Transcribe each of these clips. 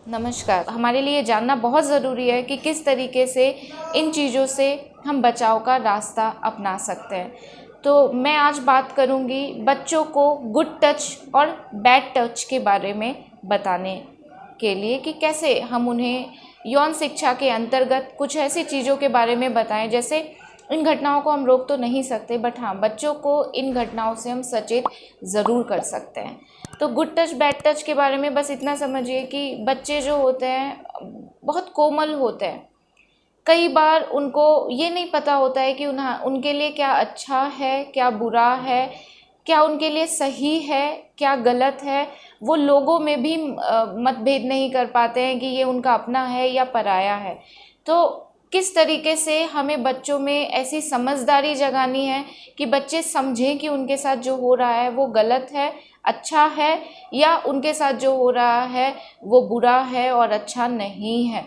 नमस्कार। हमारे लिए जानना बहुत ज़रूरी है कि किस तरीके से इन चीज़ों से हम बचाव का रास्ता अपना सकते हैं। तो मैं आज बात करूंगी बच्चों को गुड टच और बैड टच के बारे में बताने के लिए कि कैसे हम उन्हें यौन शिक्षा के अंतर्गत कुछ ऐसी चीज़ों के बारे में बताएं। जैसे इन घटनाओं को हम रोक तो नहीं सकते, बट हाँ, बच्चों को इन घटनाओं से हम सचेत ज़रूर कर सकते हैं। तो गुड टच बैड टच के बारे में बस इतना समझिए कि बच्चे जो होते हैं बहुत कोमल होते हैं। कई बार उनको ये नहीं पता होता है कि उनके लिए क्या अच्छा है, क्या बुरा है, क्या उनके लिए सही है, क्या गलत है। वो लोगों में भी मतभेद नहीं कर पाते हैं कि ये उनका अपना है या पराया है। तो किस तरीके से हमें बच्चों में ऐसी समझदारी जगानी है कि बच्चे समझें कि उनके साथ जो हो रहा है वो गलत है, अच्छा है, या उनके साथ जो हो रहा है वो बुरा है और अच्छा नहीं है।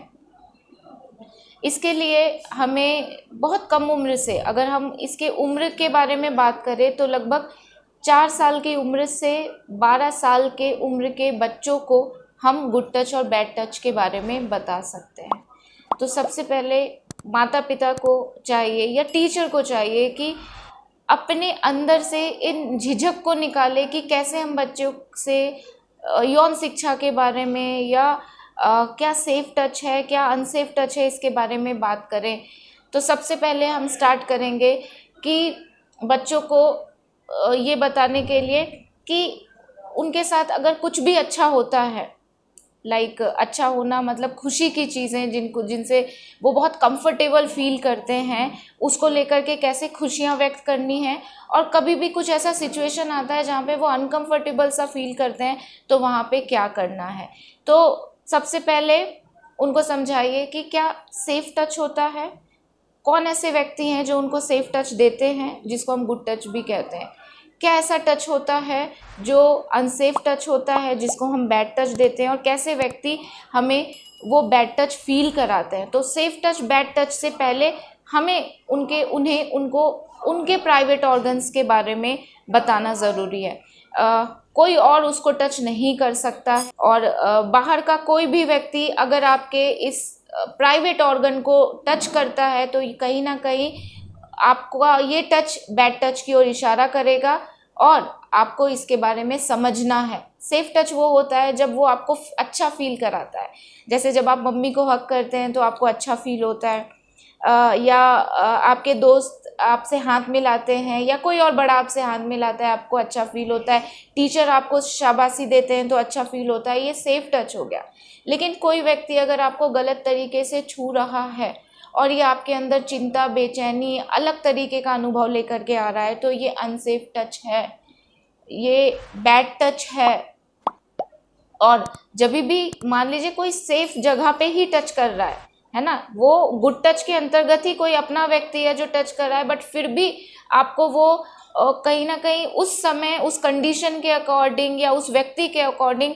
इसके लिए हमें बहुत कम उम्र से, अगर हम इसके उम्र के बारे में बात करें तो लगभग 4 साल की उम्र से 12 साल के उम्र के बच्चों को हम गुड टच और बैड टच के बारे में बता सकते हैं। तो सबसे पहले माता पिता को चाहिए या टीचर को चाहिए कि अपने अंदर से इन झिझक को निकाले कि कैसे हम बच्चों से यौन शिक्षा के बारे में या क्या सेफ टच है, क्या अनसेफ टच है, इसके बारे में बात करें। तो सबसे पहले हम स्टार्ट करेंगे कि बच्चों को ये बताने के लिए कि उनके साथ अगर कुछ भी अच्छा होता है, लाइक अच्छा होना मतलब खुशी की चीज़ें जिनसे वो बहुत कंफर्टेबल फील करते हैं, उसको लेकर के कैसे खुशियाँ व्यक्त करनी है। और कभी भी कुछ ऐसा सिचुएशन आता है जहाँ पे वो अनकंफर्टेबल सा फील करते हैं, तो वहाँ पे क्या करना है। तो सबसे पहले उनको समझाइए कि क्या सेफ टच होता है, कौन ऐसे व्यक्ति हैं जो उनको सेफ टच देते हैं, जिसको हम गुड टच भी कहते हैं। क्या ऐसा टच होता है जो अनसेफ टच होता है, जिसको हम बैड टच देते हैं, और कैसे व्यक्ति हमें वो बैड टच फील कराते हैं। तो सेफ टच बैड टच से पहले हमें उनके प्राइवेट ऑर्गन्स के बारे में बताना ज़रूरी है। कोई और उसको टच नहीं कर सकता, और बाहर का कोई भी व्यक्ति अगर आपके इस प्राइवेट ऑर्गन को टच करता है तो कहीं ना कहीं आपका ये टच बैड टच की ओर इशारा करेगा, और आपको इसके बारे में समझना है। सेफ टच वो होता है जब वो आपको अच्छा फील कराता है। जैसे जब आप मम्मी को हग करते हैं तो आपको अच्छा फील होता है, या आपके दोस्त आपसे हाथ मिलाते हैं, या कोई और बड़ा आपसे हाथ मिलाता है, आपको अच्छा फील होता है। टीचर आपको शाबाशी देते हैं तो अच्छा फील होता है। ये सेफ टच हो गया। लेकिन कोई व्यक्ति अगर आपको गलत तरीके से छू रहा है और ये आपके अंदर चिंता, बेचैनी, अलग तरीके का अनुभव लेकर के आ रहा है, तो ये अनसेफ टच है, ये बैड टच है। और जब भी मान लीजिए कोई सेफ जगह पे ही टच कर रहा है ना, वो गुड टच के अंतर्गत ही कोई अपना व्यक्ति है जो टच कर रहा है, बट फिर भी आपको वो कहीं ना कहीं उस समय उस कंडीशन के अकॉर्डिंग या उस व्यक्ति के अकॉर्डिंग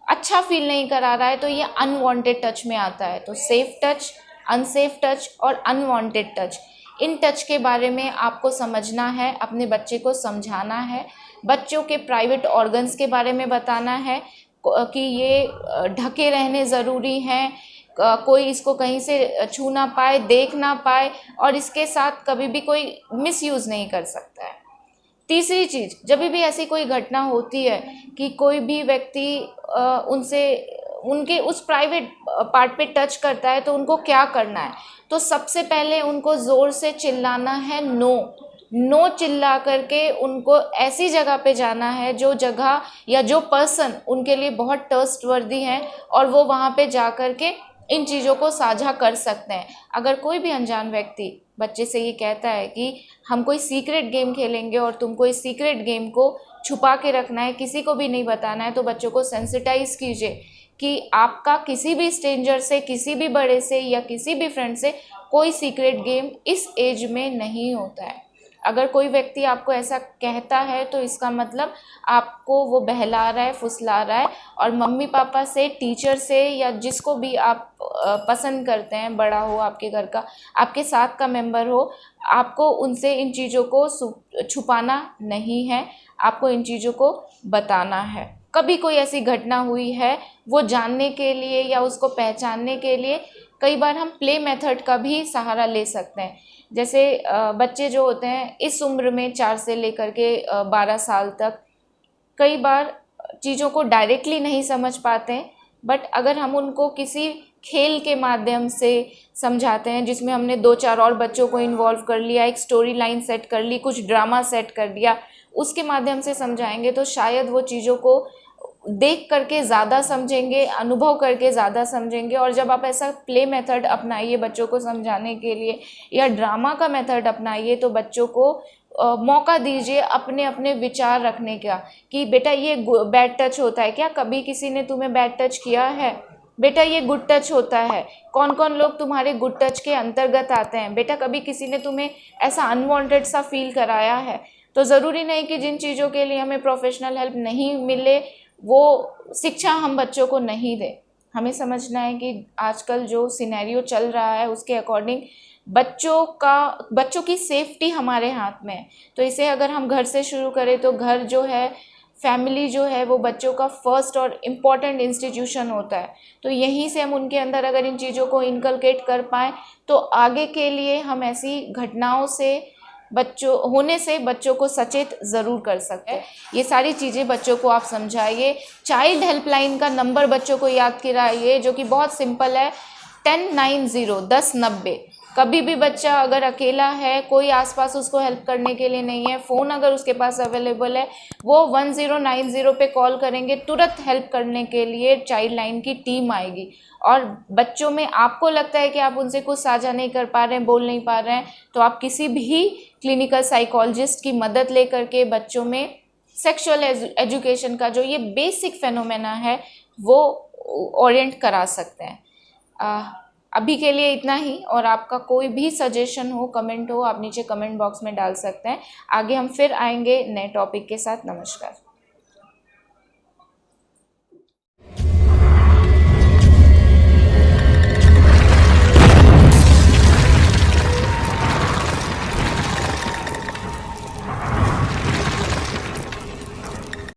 अच्छा फील नहीं करा रहा है, तो ये अनवांटेड टच में आता है। तो सेफ टच, अनसेफ टच और अनवांटेड टच, इन टच के बारे में आपको समझना है, अपने बच्चे को समझाना है, बच्चों के प्राइवेट ऑर्गन्स के बारे में बताना है कि ये ढके रहने ज़रूरी हैं, कोई इसको कहीं से छू ना पाए, देख ना पाए, और इसके साथ कभी भी कोई मिसयूज़ नहीं कर सकता है। तीसरी चीज़, जब भी ऐसी कोई घटना होती है कि कोई भी व्यक्ति उनके उस प्राइवेट पार्ट पे टच करता है, तो उनको क्या करना है। तो सबसे पहले उनको ज़ोर से चिल्लाना है, नो चिल्ला करके उनको ऐसी जगह पे जाना है जो जगह या जो पर्सन उनके लिए बहुत ट्रस्टवर्दी है, और वो वहाँ पे जा कर के इन चीज़ों को साझा कर सकते हैं। अगर कोई भी अनजान व्यक्ति बच्चे से ये कहता है कि हम कोई सीक्रेट गेम खेलेंगे और तुमको इस सीक्रेट गेम को छुपा के रखना है, किसी को भी नहीं बताना है, तो बच्चों को सेंसिटाइज कीजिए कि आपका किसी भी स्ट्रेंजर से, किसी भी बड़े से या किसी भी फ्रेंड से कोई सीक्रेट गेम इस एज में नहीं होता है। अगर कोई व्यक्ति आपको ऐसा कहता है तो इसका मतलब आपको वो बहला रहा है, फुसला रहा है। और मम्मी पापा से, टीचर से, या जिसको भी आप पसंद करते हैं, बड़ा हो आपके घर का, आपके साथ का मेंबर हो, आपको उनसे इन चीज़ों को छुपाना नहीं है, आपको इन चीज़ों को बताना है। कभी कोई ऐसी घटना हुई है, वो जानने के लिए या उसको पहचानने के लिए कई बार हम प्ले मेथड का भी सहारा ले सकते हैं। जैसे बच्चे जो होते हैं इस उम्र में 4 से लेकर के 12 साल तक कई बार चीज़ों को डायरेक्टली नहीं समझ पाते हैं, बट अगर हम उनको किसी खेल के माध्यम से समझाते हैं, जिसमें हमने 2-4 और बच्चों को इन्वॉल्व कर लिया, एक स्टोरी लाइन सेट कर ली, कुछ ड्रामा सेट कर दिया, उसके माध्यम से समझाएंगे तो शायद वो चीज़ों को देख करके ज़्यादा समझेंगे, अनुभव करके ज़्यादा समझेंगे। और जब आप ऐसा प्ले मेथड अपनाइए बच्चों को समझाने के लिए या ड्रामा का मेथड अपनाइए, तो बच्चों को मौका दीजिए अपने अपने विचार रखने का, कि बेटा ये बैड टच होता है क्या, कभी किसी ने तुम्हें बैड टच किया है, बेटा ये गुड टच होता है, कौन कौन लोग तुम्हारे गुड टच के अंतर्गत आते हैं, बेटा कभी किसी ने तुम्हें ऐसा अनवांटेड सा फील कराया है। तो ज़रूरी नहीं कि जिन चीज़ों के लिए हमें प्रोफेशनल हेल्प नहीं मिले वो शिक्षा हम बच्चों को नहीं दें। हमें समझना है कि आजकल जो सिनेरियो चल रहा है उसके अकॉर्डिंग बच्चों की सेफ्टी हमारे हाथ में है। तो इसे अगर हम घर से शुरू करें तो घर जो है, फैमिली जो है, वो बच्चों का फर्स्ट और इम्पॉर्टेंट इंस्टीट्यूशन होता है। तो यहीं से हम उनके अंदर अगर इन चीज़ों को इनकलकेट कर पाएँ तो आगे के लिए हम ऐसी घटनाओं से बच्चों को सचेत ज़रूर कर सकते हैं। ये सारी चीज़ें बच्चों को आप समझाइए। चाइल्ड हेल्पलाइन का नंबर बच्चों को याद कराइए, जो कि बहुत सिंपल है, 1090। कभी भी बच्चा अगर अकेला है, कोई आसपास उसको हेल्प करने के लिए नहीं है, फ़ोन अगर उसके पास अवेलेबल है, वो 1090 पे कॉल करेंगे, तुरंत हेल्प करने के लिए चाइल्ड लाइन की टीम आएगी। और बच्चों में आपको लगता है कि आप उनसे कुछ साझा नहीं कर पा रहे हैं, बोल नहीं पा रहे हैं, तो आप किसी भी क्लिनिकल साइकोलॉजिस्ट की मदद लेकर के बच्चों में सेक्सुअल एजुकेशन का जो ये बेसिक फेनोमेना है वो ओरिएंट करा सकते हैं। अभी के लिए इतना ही, और आपका कोई भी सजेशन हो, कमेंट हो, आप नीचे कमेंट बॉक्स में डाल सकते हैं। आगे हम फिर आएंगे नए टॉपिक के साथ। नमस्कार।